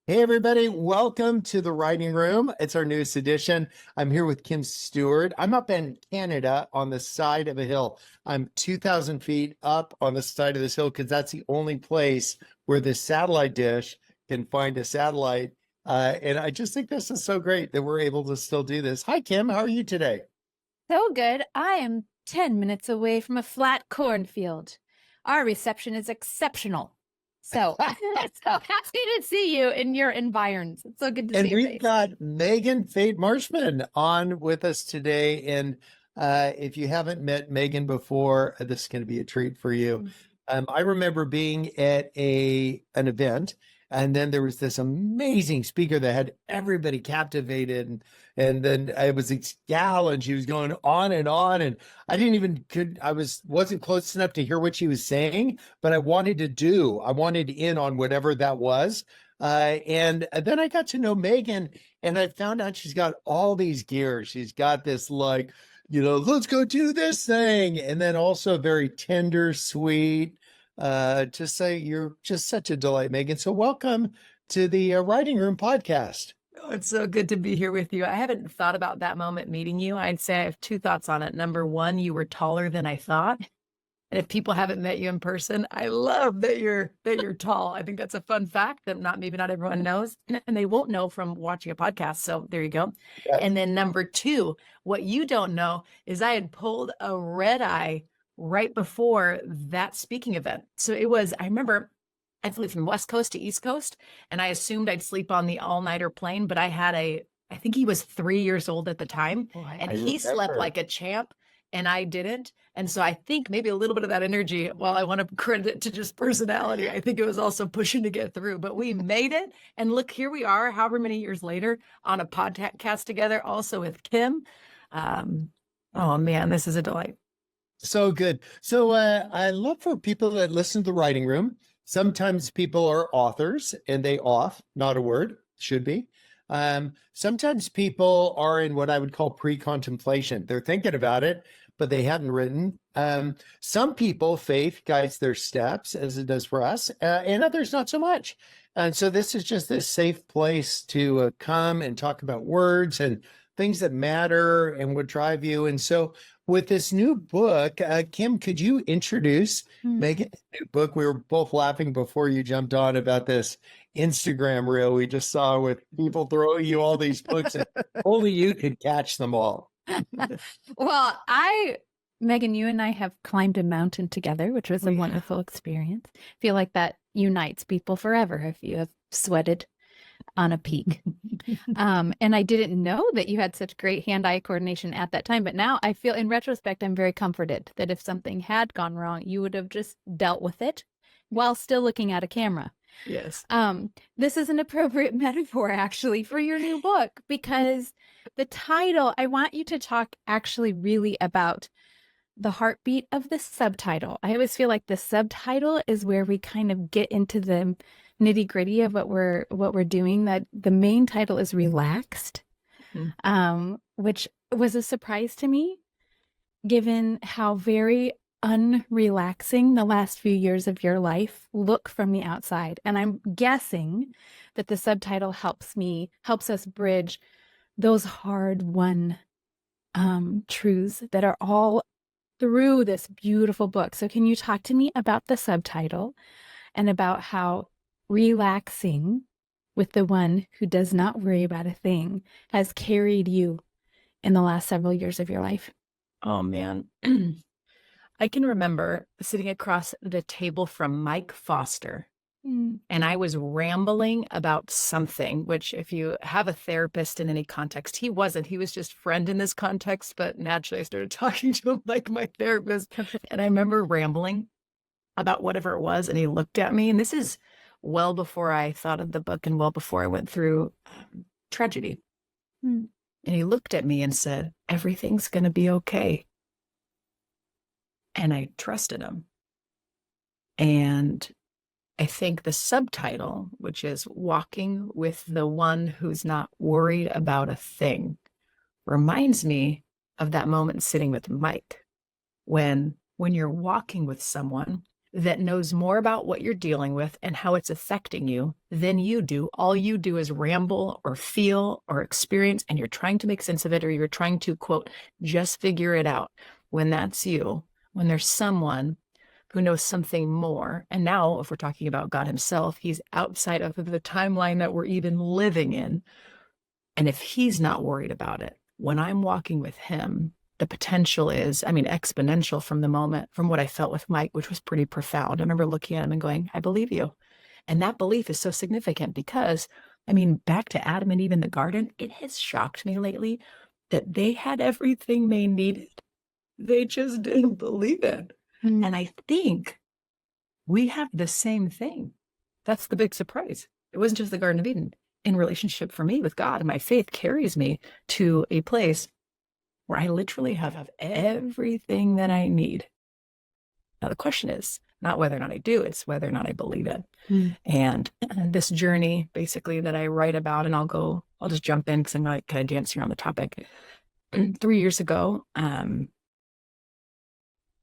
Hey, everybody. Welcome to the Writing Room. It's our newest edition. I'm here with Kim Stuart. I'm up in Canada on the side of a hill. I'm 2,000 feet up on the side of this hill because that's the only place where the satellite dish can find a satellite. And I just think this is so great that we're able to still do this. Hi, Kim. How are you today? So good. I am 10 minutes away from a flat cornfield. Our reception is exceptional. So, so happy to see you in your environs. It's so good to And see your we've face. got Megan Fate Marshman on with us today. And if you haven't met Megan before, this is going to be a treat for you. I remember being at an event, and then there was this amazing speaker that had everybody captivated. And then it was this gal, and she was going on, and I didn't even wasn't close enough to hear what she was saying, but I wanted in on whatever that was. And then I got to know Megan, and I found out she's got all these gears. She's got this, like, let's go do this thing. And then also very tender, sweet. To say you're just such a delight, Megan. So welcome to the Writing Room podcast. Oh, it's so good to be here with you. I haven't thought about that moment meeting you. I'd say I have two thoughts on it. Number one, you were taller than I thought. And if people haven't met you in person, I love that you're tall. I think that's a fun fact that maybe not everyone knows, and they won't know from watching a podcast. So there you go. Yeah. And then number two, what you don't know is I had pulled a red eye right before that speaking event. So I remember I flew from West Coast to East Coast, and I assumed I'd sleep on the all-nighter plane, but I think he was 3 years old at the time, and he slept like a champ, and I didn't. And so I think maybe a little bit of that energy, while I want to credit it to just personality, I think it was also pushing to get through. But we made it. And look, here we are, however many years later, on a podcast together, also with Kim. Oh, man, this is a delight. So good. So I love for people that listen to the Writing Room. Sometimes people are authors, and not a word, should be. Sometimes people are in what I would call pre-contemplation. They're thinking about it, but they haven't written. Some people, faith guides their steps, as it does for us, and others not so much. And so this is just this safe place to come and talk about words and things that matter and would drive you. And so with this new book, Kim, could you introduce Megan's new book? We were both laughing before you jumped on about this Instagram reel we just saw with people throwing you all these books, and only you could catch them all. Well, Megan, you and I have climbed a mountain together, which was a wonderful experience. I feel like that unites people forever if you have sweated on a peak. And I didn't know that you had such great hand-eye coordination at that time, but now I feel, in retrospect, I'm very comforted that if something had gone wrong, you would have just dealt with it while still looking at a camera. Yes. This is an appropriate metaphor, actually, for your new book, because the title, I want you to talk actually really about the heartbeat of the subtitle. I always feel like the subtitle is where we kind of get into the nitty gritty of what we're doing. That the main title is Relaxed, which was a surprise to me, given how very unrelaxing the last few years of your life look from the outside. And I'm guessing that the subtitle helps us bridge those hard-won truths that are all through this beautiful book. So can you talk to me about the subtitle and about how relaxing with the one who does not worry about a thing has carried you in the last several years of your life? Oh, man. I can remember sitting across the table from Mike Foster, and I was rambling about something, which if you have a therapist in any context, he wasn't. He was just friend in this context, but naturally I started talking to him like my therapist. And I remember rambling about whatever it was, and he looked at me, and this is well before I thought of the book and well before I went through tragedy. And he looked at me and said, "Everything's going to be okay." And I trusted him. And I think the subtitle, which is Walking with the One Who's Not Worried About a Thing, reminds me of that moment sitting with Mike. When you're walking with someone, that knows more about what you're dealing with and how it's affecting you than you do. All you do is ramble or feel or experience, and you're trying to make sense of it, or you're trying to, quote, just figure it out. When that's you, when there's someone who knows something more. And now, if we're talking about God himself, he's outside of the timeline that we're even living in. And if he's not worried about it, when I'm walking with him, the potential is, exponential from what I felt with Mike, which was pretty profound. I remember looking at him and going, I believe you. And that belief is so significant because, back to Adam and Eve in the garden, it has shocked me lately that they had everything they needed. They just didn't believe it. And I think we have the same thing. That's the big surprise. It wasn't just the Garden of Eden. In relationship for me with God, my faith carries me to a place where I literally have everything that I need. Now, the question is not whether or not I do, it's whether or not I believe it. And this journey, basically, that I write about, and I'll just jump in because I'm like kind of dancing around the topic. 3 years ago,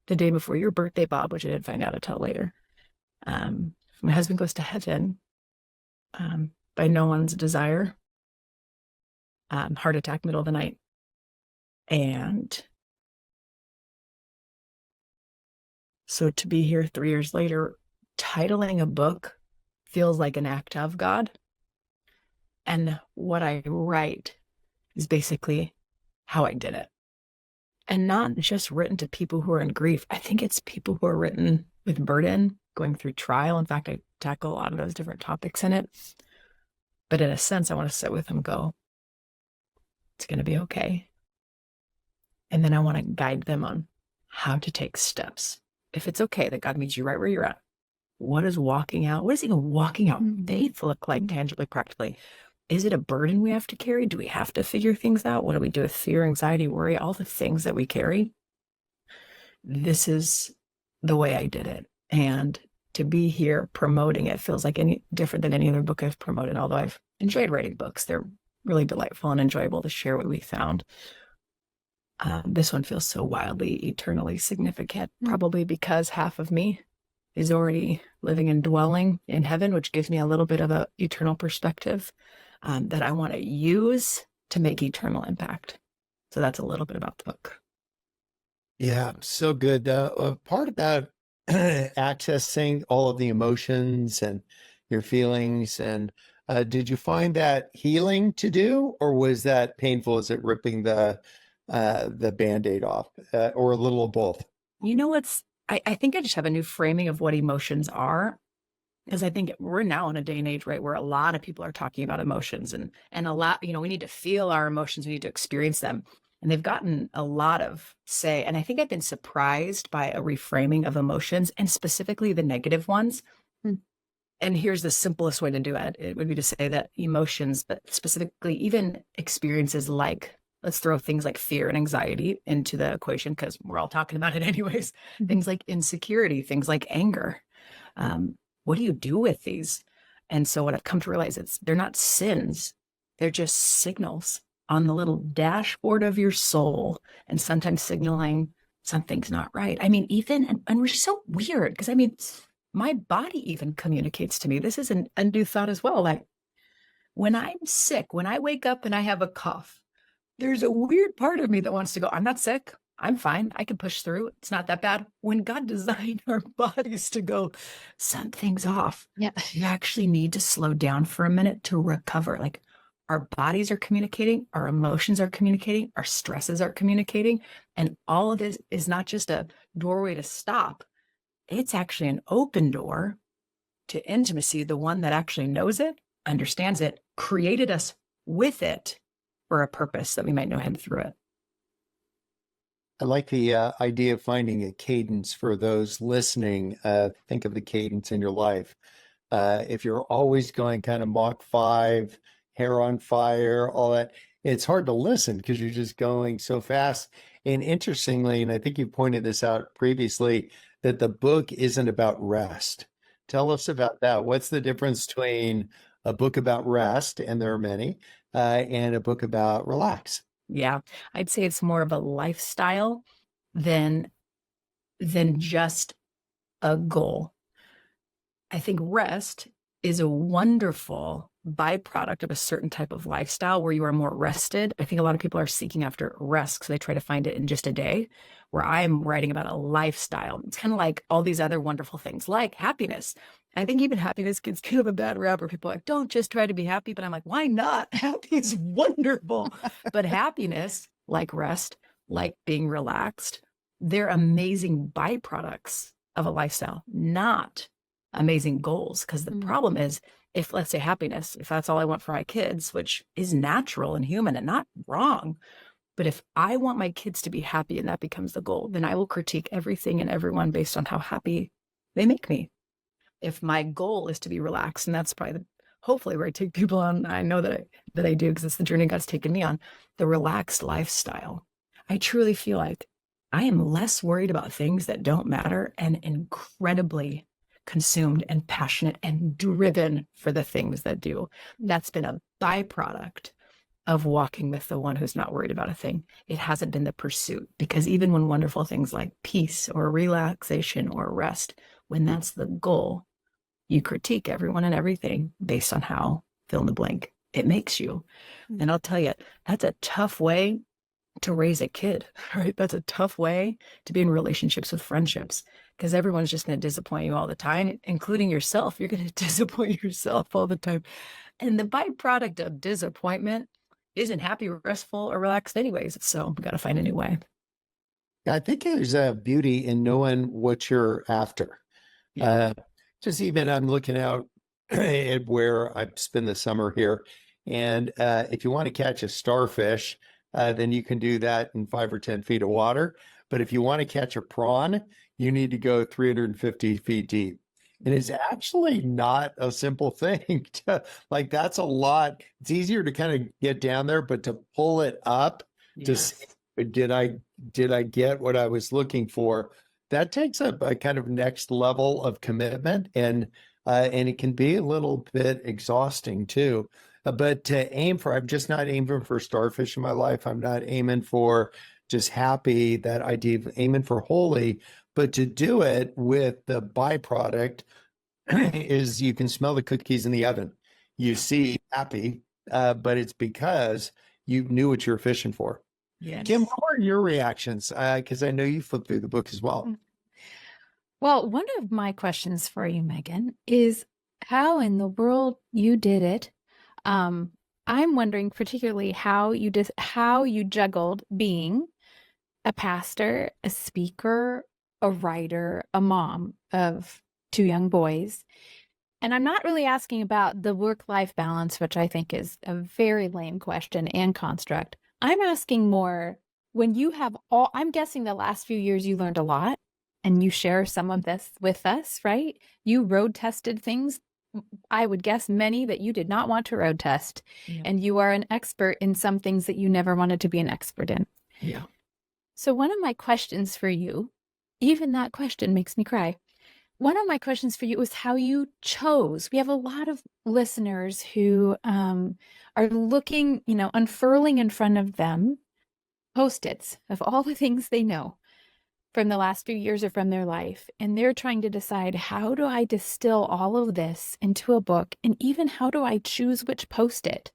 the day before your birthday, Bob, which I didn't find out until later, my husband goes to heaven by no one's desire, heart attack, middle of the night. And so to be here 3 years later, titling a book feels like an act of God. And what I write is basically how I did it. And not just written to people who are in grief. I think it's people who are written with burden, going through trial. In fact, I tackle a lot of those different topics in it. But in a sense, I want to sit with them and go, it's going to be okay. And then I want to guide them on how to take steps. If it's okay that God meets you right where you're at, what does even walking out faith look like tangibly, practically? Is it a burden we have to carry? Do we have to figure things out? What do we do with fear, anxiety, worry, all the things that we carry? This is the way I did it. And to be here promoting it feels like any different than any other book I've promoted, although I've enjoyed writing books. They're really delightful and enjoyable to share what we found. This one feels so wildly, eternally significant, probably because half of me is already living and dwelling in heaven, which gives me a little bit of an eternal perspective that I want to use to make eternal impact. So that's a little bit about the book. Yeah, so good. A part about accessing all of the emotions and your feelings, and did you find that healing to do, or was that painful? Is it ripping the Band-Aid off, or a little of both? You know what's, I think I just have a new framing of what emotions are, because I think we're now in a day and age, right, where a lot of people are talking about emotions and a lot, we need to feel our emotions, we need to experience them. And they've gotten a lot of say, and I think I've been surprised by a reframing of emotions, and specifically the negative ones. And here's the simplest way to do it. It would be to say that emotions, but specifically even experiences like, let's throw things like fear and anxiety into the equation because we're all talking about it anyways. Things like insecurity, things like anger. What do you do with these? And so what I've come to realize is they're not sins. They're just signals on the little dashboard of your soul, and sometimes signaling something's not right. And we're so weird because my body even communicates to me. This is an undue thought as well. Like when I'm sick, when I wake up and I have a cough, there's a weird part of me that wants to go, I'm not sick. I'm fine. I can push through. It's not that bad. When God designed our bodies to go, something's off. Yeah. You actually need to slow down for a minute to recover. Like our bodies are communicating, our emotions are communicating, our stresses are communicating. And all of this is not just a doorway to stop. It's actually an open door to intimacy. The one that actually knows it, understands it, created us with it for a purpose that we might know him through it. I like the idea of finding a cadence for those listening. Think of the cadence in your life. If you're always going kind of Mach 5, hair on fire, all that, it's hard to listen because you're just going so fast. And interestingly, and I think you pointed this out previously, that the book isn't about rest. Tell us about that. What's the difference between a book about rest, and there are many, and a book about relax? Yeah, I'd say it's more of a lifestyle than just a goal. I think rest is a wonderful byproduct of a certain type of lifestyle where you are more rested. I think a lot of people are seeking after rest because they try to find it in just a day, where I'm writing about a lifestyle. It's kind of like all these other wonderful things like happiness. I think even happiness gets kind of a bad rap where people are like, don't just try to be happy. But I'm like, why not? Happy is wonderful. But happiness, like rest, like being relaxed, they're amazing byproducts of a lifestyle, not amazing goals. Because the problem is, if let's say happiness, if that's all I want for my kids, which is natural and human and not wrong, but if I want my kids to be happy and that becomes the goal, then I will critique everything and everyone based on how happy they make me. If my goal is to be relaxed, and that's probably hopefully where I take people on, I know that I do, because it's the journey God's taken me on, the relaxed lifestyle. I truly feel like I am less worried about things that don't matter and incredibly consumed and passionate and driven for the things that do. That's been a byproduct of walking with the one who's not worried about a thing. It hasn't been the pursuit, because even when wonderful things like peace or relaxation or rest, when that's the goal, you critique everyone and everything based on how fill in the blank it makes you. And I'll tell you, that's a tough way to raise a kid, right? That's a tough way to be in relationships with friendships, because everyone's just going to disappoint you all the time, including yourself. You're going to disappoint yourself all the time. And the byproduct of disappointment isn't happy, restful, or relaxed anyways. So we got to find a new way. I think there's a beauty in knowing what you're after. Just even I'm looking out at where I spend the summer here. And if you want to catch a starfish, then you can do that in 5 or 10 feet of water. But if you want to catch a prawn, you need to go 350 feet deep. And it's actually not a simple thing. Like, that's a lot. It's easier to kind of get down there, but to pull it up to see, did I get what I was looking for? That takes a kind of next level of commitment, and it can be a little bit exhausting too. But to aim for, I'm just not aiming for starfish in my life. I'm not aiming for just happy, that idea of aiming for holy, but to do it with the byproduct is you can smell the cookies in the oven. You see happy, but it's because you knew what you're fishing for. Yes. Kim, what were your reactions? Because I know you flipped through the book as well. Well, one of my questions for you, Megan, is how in the world you did it. I'm wondering particularly how you juggled being a pastor, a speaker, a writer, a mom of 2 young boys. And I'm not really asking about the work-life balance, which I think is a very lame question and construct. I'm asking more, when you have I'm guessing the last few years you learned a lot, and you share some of this with us, right? You road tested things, I would guess many that you did not want to road test. Yeah. And you are an expert in some things that you never wanted to be an expert in. Yeah. So one of my questions for you, even that question makes me cry. One of my questions for you is how you chose. We have a lot of listeners who are looking, unfurling in front of them Post-its of all the things they know from the last few years or from their life. And they're trying to decide, how do I distill all of this into a book? And even how do I choose which Post-it?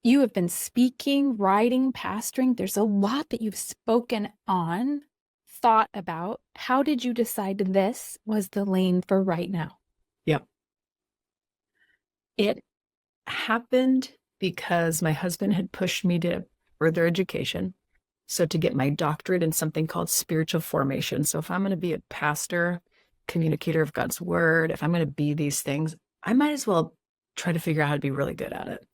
You have been speaking, writing, pastoring. There's a lot that you've spoken on, thought about. How did you decide this was the lane for right now? Yep. It happened because my husband had pushed me to further education. So to get my doctorate in something called spiritual formation. So if I'm going to be a pastor, communicator of God's word, if I'm going to be these things, I might as well try to figure out how to be really good at it.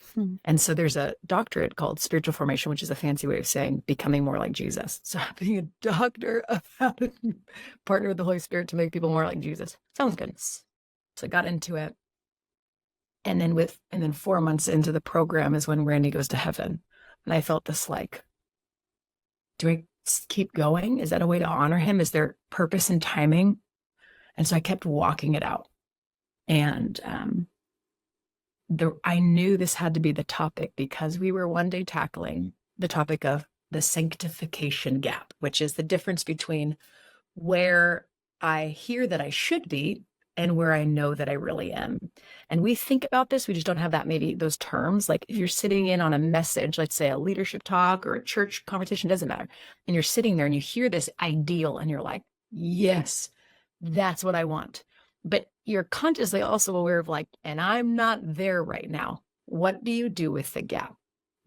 And so there's a doctorate called spiritual formation, which is a fancy way of saying becoming more like Jesus. So being a doctor of how to partner with the Holy Spirit to make people more like Jesus. Sounds good. So I got into it. And then 4 months into the program is when Randy goes to heaven. And I felt this like, do I keep going? Is that a way to honor him? Is there purpose and timing? And so I kept walking it out. And I knew this had to be the topic because we were one day tackling the topic of the sanctification gap, which is the difference between where I hear that I should be and where I know that I really am. And we think about this, we just don't have that, maybe those terms. Like if you're sitting in on a message, let's say a leadership talk or a church conversation, doesn't matter. And you're sitting there and you hear this ideal and you're like, yes, that's what I want. But you're consciously also aware of like, and I'm not there right now. What do you do with the gap?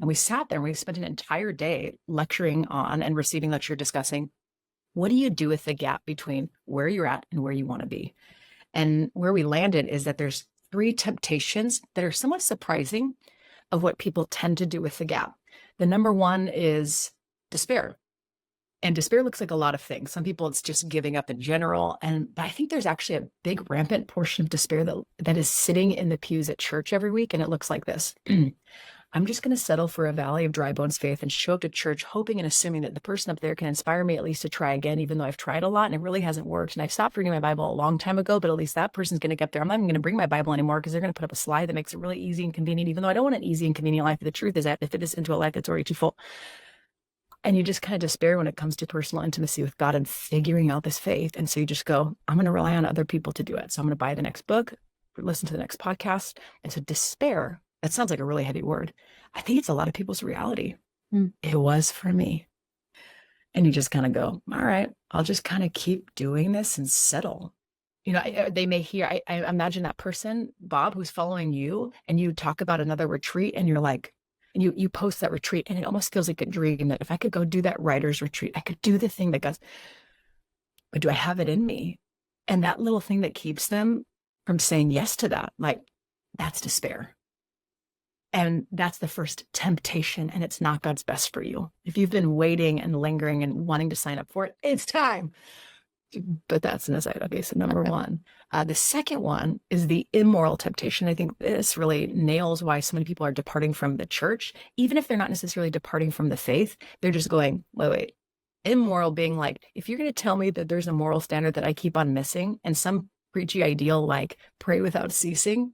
And we sat there and we spent an entire day lecturing on and receiving lecture discussing, what do you do with the gap between where you're at and where you want to be? And where we landed is that there's 3 temptations that are somewhat surprising of what people tend to do with the gap. The number one is despair. And despair looks like a lot of things. Some people, it's just giving up in general. But I think there's actually a big rampant portion of despair that is sitting in the pews at church every week. And it looks like this. I'm just going to settle for a valley of dry bones faith and show up to church hoping and assuming that the person up there can inspire me at least to try again, even though I've tried a lot and it really hasn't worked. And I've stopped reading my Bible a long time ago, but at least that person's going to get there. I'm not even going to bring my Bible anymore because they're going to put up a slide that makes it really easy and convenient, even though I don't want an easy and convenient life. The truth is I have to fit this into a life that's already too full. And you just kind of despair when it comes to personal intimacy with God and figuring out this faith. And so you just go, I'm going to rely on other people to do it. So I'm going to buy the next book, listen to the next podcast. And so despair, that sounds like a really heavy word. I think it's a lot of people's reality. It was for me. And you just kind of go, all right, I'll just kind of keep doing this and settle. You know, they may hear, I imagine that person, Bob, who's following you, and you talk about another retreat and you're like, and you post that retreat and it almost feels like a dream that if I could go do that writer's retreat, I could do the thing that goes, but do I have it in me? And that little thing that keeps them from saying yes to that, like that's despair. And that's the first temptation, and it's not God's best for you. If you've been waiting and lingering and wanting to sign up for it, it's time. But that's an aside. Okay, so number one. The second one is the immoral temptation. I think this really nails why so many people are departing from the church. Even if they're not necessarily departing from the faith, they're just going, wait. Immoral being like, if you're going to tell me that there's a moral standard that I keep on missing and some preachy ideal like pray without ceasing,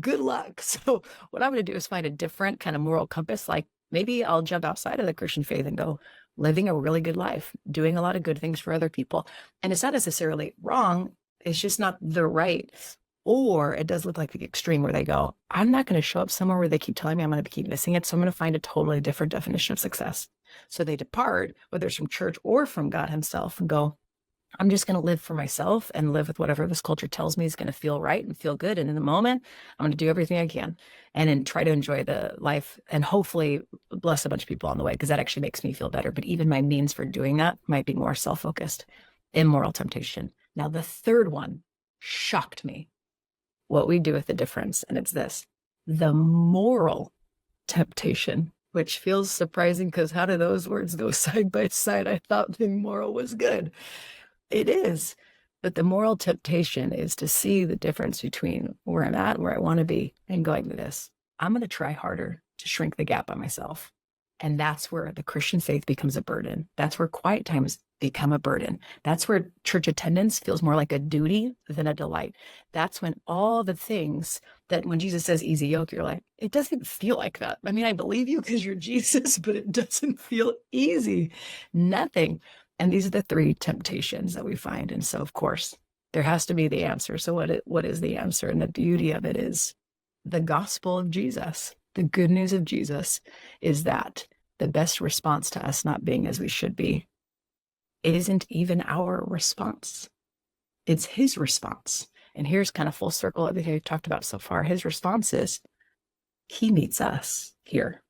good luck. So what I'm going to do is find a different kind of moral compass. Like maybe I'll jump outside of the Christian faith and go living a really good life, doing a lot of good things for other people. And it's not necessarily wrong. It's just not the right. Or it does look like the extreme where they go, I'm not going to show up somewhere where they keep telling me I'm going to keep missing it. So I'm going to find a totally different definition of success. So they depart, whether it's from church or from God himself, and go, I'm just going to live for myself and live with whatever this culture tells me is going to feel right and feel good. And in the moment, I'm going to do everything I can and then try to enjoy the life and hopefully bless a bunch of people on the way, because that actually makes me feel better. But even my means for doing that might be more self-focused. Immoral temptation. Now, the third one shocked me. What we do with the difference. And it's this, the moral temptation, which feels surprising because how do those words go side by side? I thought being moral was good. It is. But the moral temptation is to see the difference between where I'm at and where I want to be and going to this. I'm going to try harder to shrink the gap by myself. And that's where the Christian faith becomes a burden. That's where quiet times become a burden. That's where church attendance feels more like a duty than a delight. That's when all the things that when Jesus says easy yoke, you're like, it doesn't feel like that. I mean, I believe you because you're Jesus, but it doesn't feel easy. Nothing. And these are the 3 temptations that we find. And so, of course, there has to be the answer. So what is the answer? And the beauty of it is the gospel of Jesus. The good news of Jesus is that the best response to us not being as we should be isn't even our response. It's his response. And here's kind of full circle everything we've talked about so far. His response is he meets us here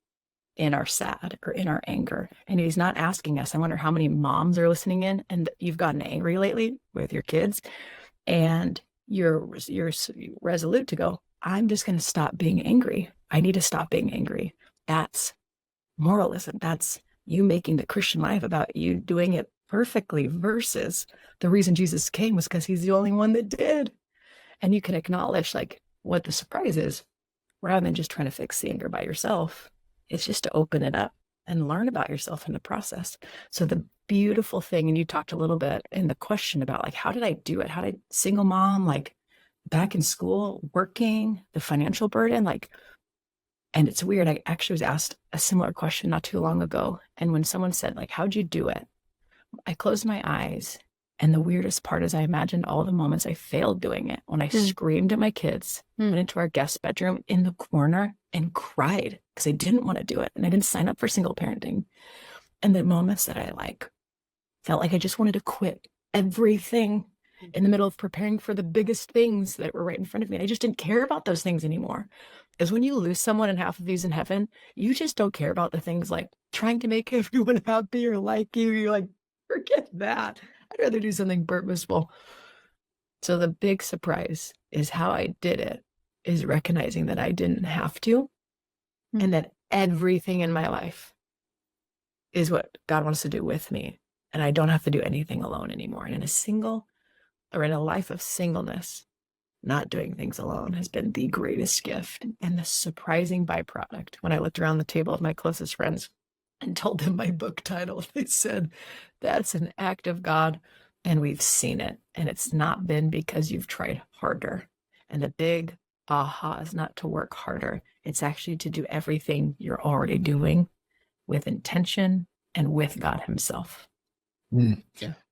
in our sad or in our anger. And he's not asking us. I wonder how many moms are listening in and you've gotten angry lately with your kids and you're resolute to go, I'm just going to stop being angry. I need to stop being angry. That's moralism. That's you making the Christian life about you doing it perfectly versus the reason Jesus came was because he's the only one that did. And you can acknowledge like what the surprise is rather than just trying to fix the anger by yourself. It's just to open it up and learn about yourself in the process. So the beautiful thing, and you talked a little bit in the question about like, how did I do it? How did single mom, like back in school, working, the financial burden, like, and it's weird. I actually was asked a similar question not too long ago. And when someone said like, how'd you do it? I closed my eyes And the weirdest part is I imagined all the moments I failed doing it, when I screamed at my kids, went into our guest bedroom in the corner and cried because I didn't want to do it. And I didn't sign up for single parenting. And the moments that I felt like I just wanted to quit everything in the middle of preparing for the biggest things that were right in front of me. I just didn't care about those things anymore. Is when you lose someone and half of you's in heaven, you just don't care about the things like trying to make everyone happy or like you. You're like, forget that. I'd rather do something purposeful. So the big surprise is how I did it, is recognizing that I didn't have to, and that everything in my life is what God wants to do with me. And I don't have to do anything alone anymore. And in a life of singleness, not doing things alone has been the greatest gift. And the surprising byproduct, when I looked around the table of my closest friends and told them my book title, they said, that's an act of God. And we've seen it. And it's not been because you've tried harder. And the big aha is not to work harder. It's actually to do everything you're already doing with intention and with God himself. Yeah.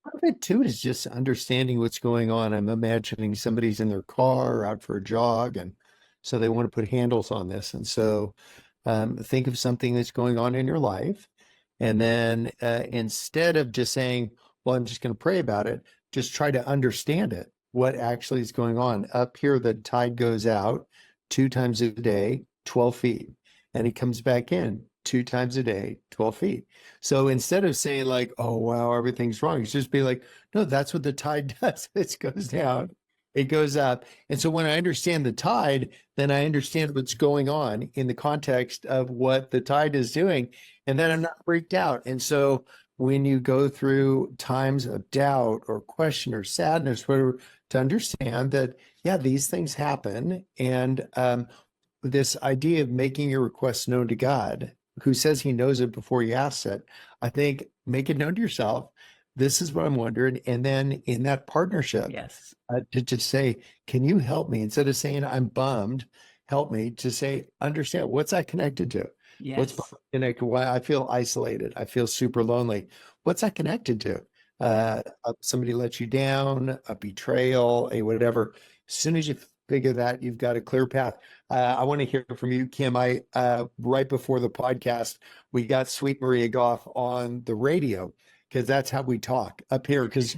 Part of it too is just understanding what's going on. I'm imagining somebody's in their car or out for a jog, and so they want to put handles on this. And so think of something that's going on in your life. And then instead of just saying, well, I'm just going to pray about it, just try to understand it, what actually is going on. Up here, the tide goes out 2 times a day, 12 feet, and it comes back in 2 times a day, 12 feet. So instead of saying like, oh, wow, everything's wrong, you just be like, no, that's what the tide does. It goes down, it goes up. And so when I understand the tide, then I understand what's going on in the context of what the tide is doing. And then I'm not freaked out. And so when you go through times of doubt or question or sadness, whatever, to understand that, yeah, these things happen. And this idea of making your request known to God, who says he knows it before you ask it, I think make it known to yourself. This is what I'm wondering. And then in that partnership, Yes. to just say, can you help me? Instead of saying, I'm bummed, help me, to say, understand, what's that connected to? Yes. What's connected? Why I feel isolated. I feel super lonely. What's that connected to? Somebody let you down, a betrayal, a whatever. As soon as you figure that, you've got a clear path. I want to hear from you, Kim. Right before the podcast, we got Sweet Maria Goff on the radio, because that's how we talk up here, because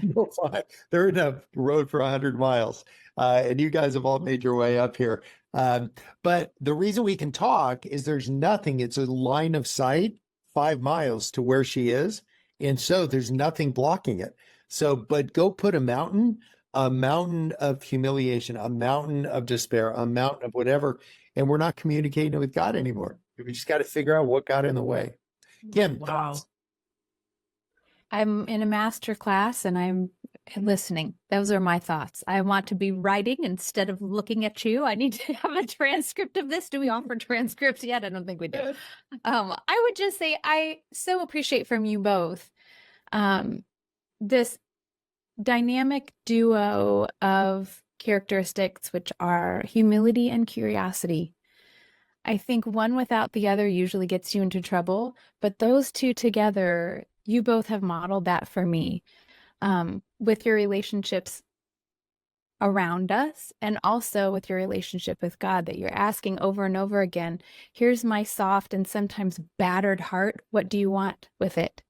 they're in a road for 100 miles. And you guys have all made your way up here. But the reason we can talk is there's nothing. It's a line of sight 5 miles to where she is. And so there's nothing blocking it. So, but go put a mountain of humiliation, a mountain of despair, a mountain of whatever, and we're not communicating with God anymore. We just got to figure out what got in the way. Kim, Wow. thoughts? I'm in a master class and I'm listening. Those are my thoughts. I want to be writing instead of looking at you. I need to have a transcript of this. Do we offer transcripts yet? I don't think we do. I would just say I so appreciate from you both this dynamic duo of characteristics, which are humility and curiosity. I think one without the other usually gets you into trouble, but those two together, you both have modeled that for me with your relationships around us and also with your relationship with God, that you're asking over and over again, here's my soft and sometimes battered heart. What do you want with it?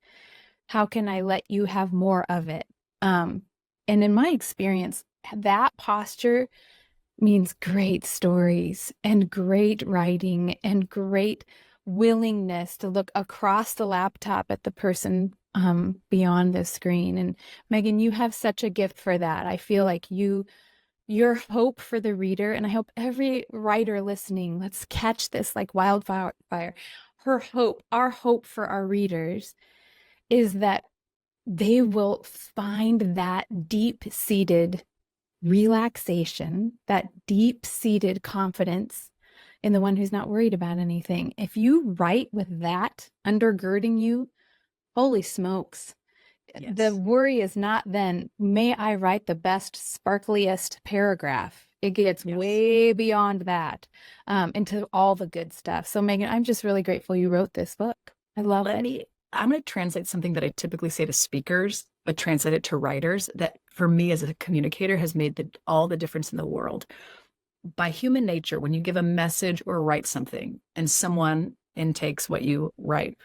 How can I let you have more of it? And in my experience, that posture means great stories and great writing and great willingness to look across the laptop at the person beyond the screen. And Megan, you have such a gift for that. I feel like your hope for the reader, and I hope every writer listening, let's catch this like wildfire. Her hope, our hope for our readers is that they will find that deep-seated relaxation, that deep-seated confidence in the one who's not worried about anything. If you write with that undergirding you, holy smokes. Yes. The worry is not then, may I write the best, sparkliest paragraph? It gets way beyond that into all the good stuff. So Megan, I'm just really grateful you wrote this book. I love it. I'm going to translate something that I typically say to speakers, but translate it to writers that for me as a communicator has made all the difference in the world. By human nature, when you give a message or write something and someone intakes what you write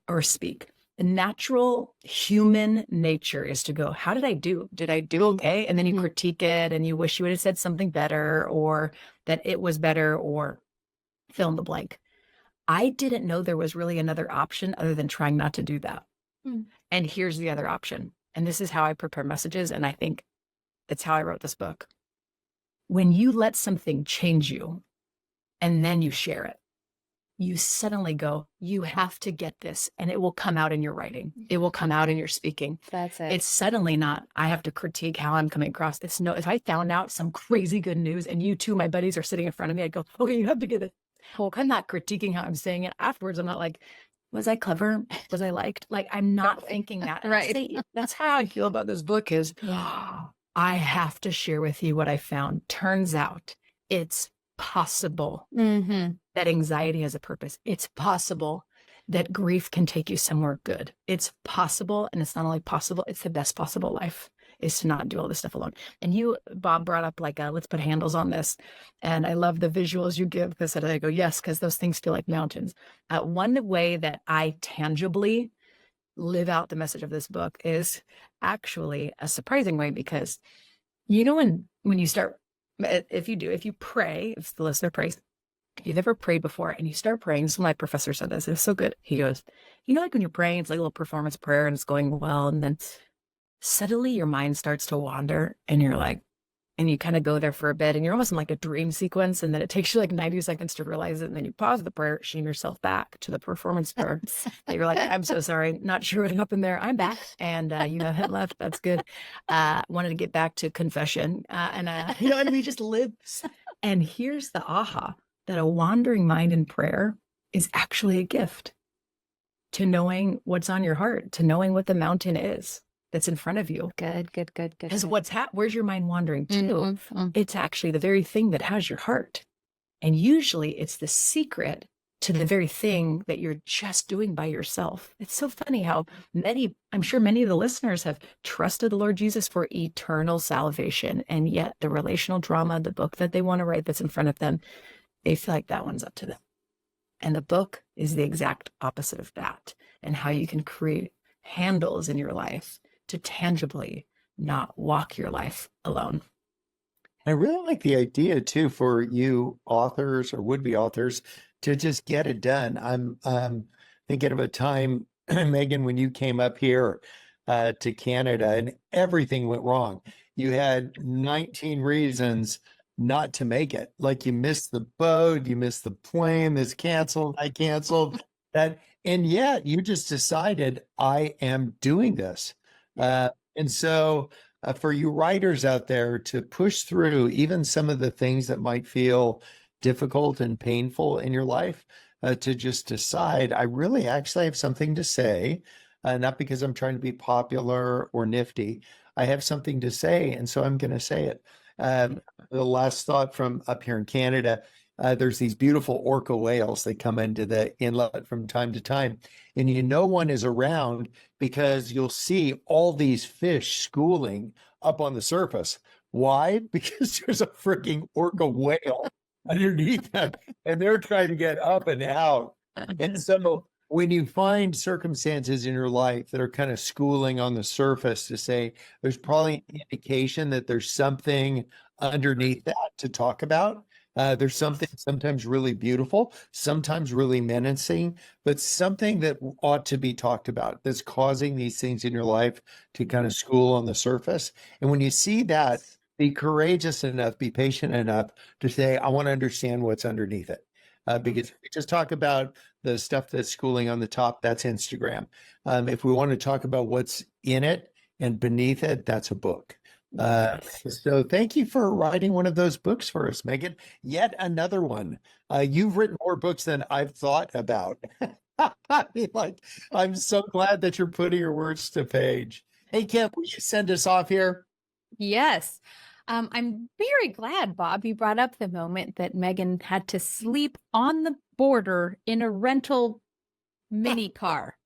or speak, the natural human nature is to go, how did I do? Did I do okay? And then you critique it and you wish you would have said something better or that it was better or fill in the blank. I didn't know there was really another option other than trying not to do that. And here's the other option. And this is how I prepare messages. And I think it's how I wrote this book. When you let something change you and then you share it, you suddenly go, you have to get this, and it will come out in your writing. It will come out in your speaking. That's it. It's suddenly not, I have to critique how I'm coming across. It's no, if I found out some crazy good news and you two, my buddies, are sitting in front of me, I'd go, okay, you have to get it. Well, I'm not critiquing how I'm saying it afterwards. I'm not like, was I clever? Was I liked? Like, I'm not thinking that. Right. That's how I feel about this book is, I have to share with you what I found. Turns out it's possible that anxiety has a purpose. It's possible that grief can take you somewhere good. It's possible. And it's not only possible, it's the best possible life is to not do all this stuff alone. And you, Bob, brought up like, let's put handles on this. And I love the visuals you give because I go, yes, because those things feel like mountains. One way that I tangibly live out the message of this book is actually a surprising way because, when you start, if you pray, if the listener prays, you've ever prayed before and you start praying. So my professor said this, it was so good. He goes, like when you're praying, it's like a little performance prayer and it's going well. And then suddenly your mind starts to wander and you're like, and you kind of go there for a bit and you're almost in like a dream sequence. And then it takes you like 90 seconds to realize it. And then you pause the prayer, shame yourself back to the performance prayer. And you're like, I'm so sorry. Not sure what happened there. I'm back. And you have hit left. That's good. Wanted to get back to confession. And we just live. And here's the aha, that a wandering mind in prayer is actually a gift to knowing what's on your heart, to knowing what the mountain is that's in front of you. Good. Because where's your mind wandering to? It's actually the very thing that has your heart. And usually it's the secret to the very thing that you're just doing by yourself. It's so funny how I'm sure many of the listeners have trusted the Lord Jesus for eternal salvation. And yet the relational drama, the book that they want to write that's in front of them, they feel like that one's up to them. And the book is the exact opposite of that, and how you can create handles in your life to tangibly not walk your life alone. I really like the idea too for you authors or would-be authors to just get it done. I'm thinking of a time, Megan, when you came up here to Canada and everything went wrong. You had 19 reasons not to make it. Like you missed the boat, you missed the plane, this canceled, I canceled that. And yet you just decided, I am doing this. And so for you writers out there to push through even some of the things that might feel difficult and painful in your life, to just decide, I really actually have something to say, not because I'm trying to be popular or nifty. I have something to say, and so I'm going to say it. The last thought from up here in Canada, there's these beautiful orca whales that come into the inlet from time to time. And one is around because you'll see all these fish schooling up on the surface. Why? Because there's a freaking orca whale underneath them and they're trying to get up and out. And so when you find circumstances in your life that are kind of schooling on the surface to say, there's probably an indication that there's something underneath that to talk about. There's something sometimes really beautiful, sometimes really menacing, but something that ought to be talked about that's causing these things in your life to kind of school on the surface. And when you see that, be courageous enough, be patient enough to say, I want to understand what's underneath it. Because if we just talk about the stuff that's schooling on the top, that's Instagram. If we want to talk about what's in it and beneath it, that's a book. So thank you for writing one of those books for us, Megan. Yet another one. You've written more books than I've thought about. I'm so glad that you're putting your words to page. Hey, Kim, will you send us off here? Yes. I'm very glad, Bob, you brought up the moment that Megan had to sleep on the border in a rental mini car.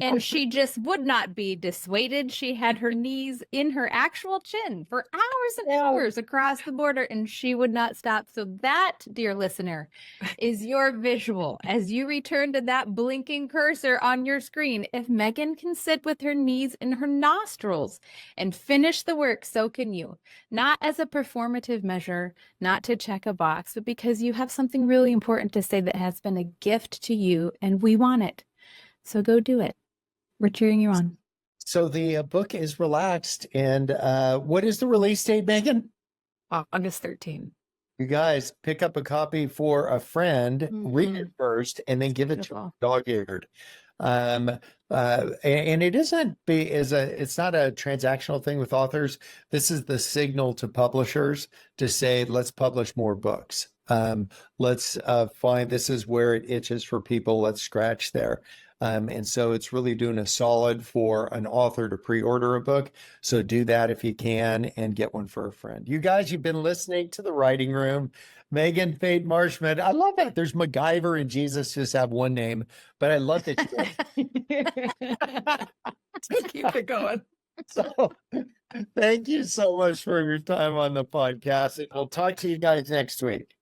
And she just would not be dissuaded. She had her knees in her actual chin for hours and hours across the border, and she would not stop. So that, dear listener, is your visual as you return to that blinking cursor on your screen. If Megan can sit with her knees in her nostrils and finish the work, so can you. Not as a performative measure, not to check a box, but because you have something really important to say that has been a gift to you, and we want it. So go do it. We're cheering you on. So the book is Relaxed. And what is the release date, Megan? August 13th. You guys pick up a copy for a friend, read it first, and then give it to a dog-eared. And it isn't it's not a transactional thing with authors. This is the signal to publishers to say, let's publish more books. Let's find, this is where it itches for people. Let's scratch there. And so it's really doing a solid for an author to pre-order a book. So do that if you can and get one for a friend. You guys, you've been listening to The Writing Room. Megan Fate Marshman. I love that. There's MacGyver and Jesus just have one name, but I love that. So keep it going. So thank you so much for your time on the podcast. And we'll talk to you guys next week.